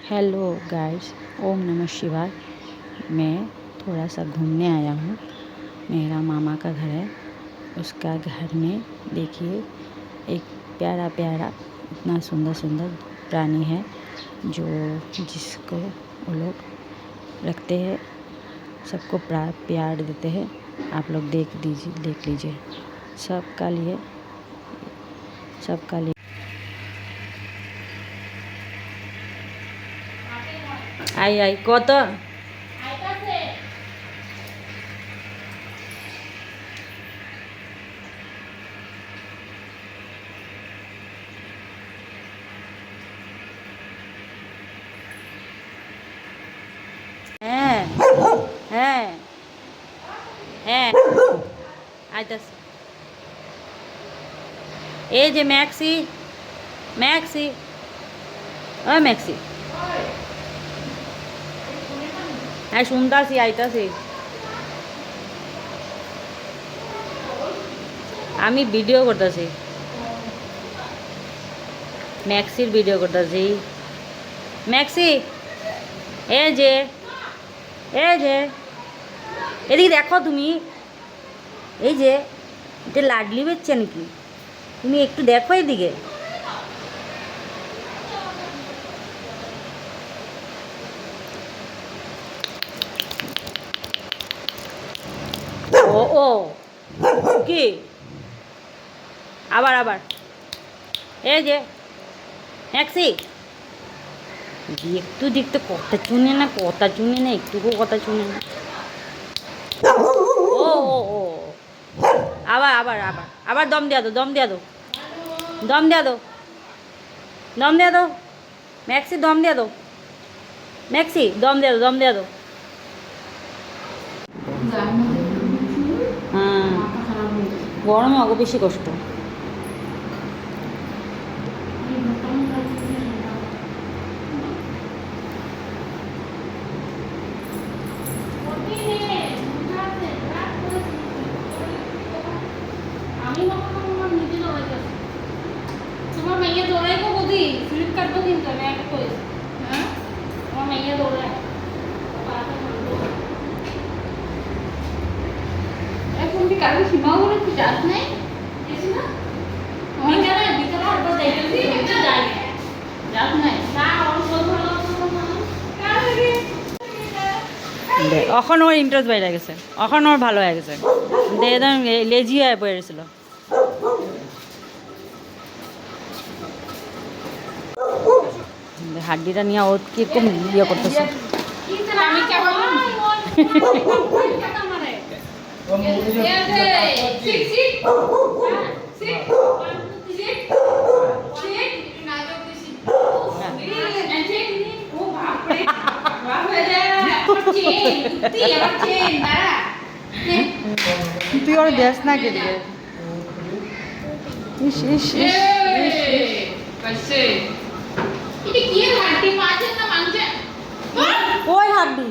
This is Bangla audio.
हेलो गाइस, ओम नमः शिवाय। मैं थोड़ा सा घूमने आया हूँ। मेरा मामा का घर है, उसका घर में देखिए एक प्यारा प्यारा इतना सुंदर सुंदर प्राणी है जो जिसको वो लोग रखते हैं, सबको प्यार देते हैं। आप लोग देख लीजिए सबका लिए आई आई कत হ্যাঁ হ্যাঁ হ্যাঁ আইতাছে। এই যে ম্যাক্সি ম্যাক্সি ও ম্যাক্সি, হ্যাঁ শুনতাছি, আইতাছি। আমি ভিডিও করতেছি, ম্যাক্সির ভিডিও করতেছি। ম্যাক্সি এই যে এদিকে দেখো, তুমি এই যে এটা লাডলি বেচছে নাকি, তুমি একটু দেখো এদিকে। ও ও কি আবার এই যে ম্যাক্সি একটু দেখতে কথা শুনে না একটুকু কথা শুনে না। ও ও ও আবার দম দিয়া দো ম্যাক্সি, দম দিয়া দো ম্যাক্সি, দম দিয়া দো। হ্যাঁ, গরমে অগো বেশি কষ্ট। তোমার মেয়ে দৌড়াই গো বৌদি, স্লিপ কাটবো কিন্তু আমি একটা কই। হ্যাঁ, তোমার মেয়ে দৌড়ায় এখন কি কারো সীমাও বলে তুই যাস নাই? গেছি না বিকালে আবার যাইতেছি, একটু যাই যাস নাই না অল্প ভালো এখন ওর ইন্টারেস্ট বাইরে গেছে, এখন ওর ভালো হয়ে গেছে, একদম লেজি হয়ে পড়েছিল। হাড্ডিটা নিয়ে ও কিরকম ইয়ে করতেছে। আমি কেমন তুই ওর দেশ না কে দিকে ওই হাড্ডি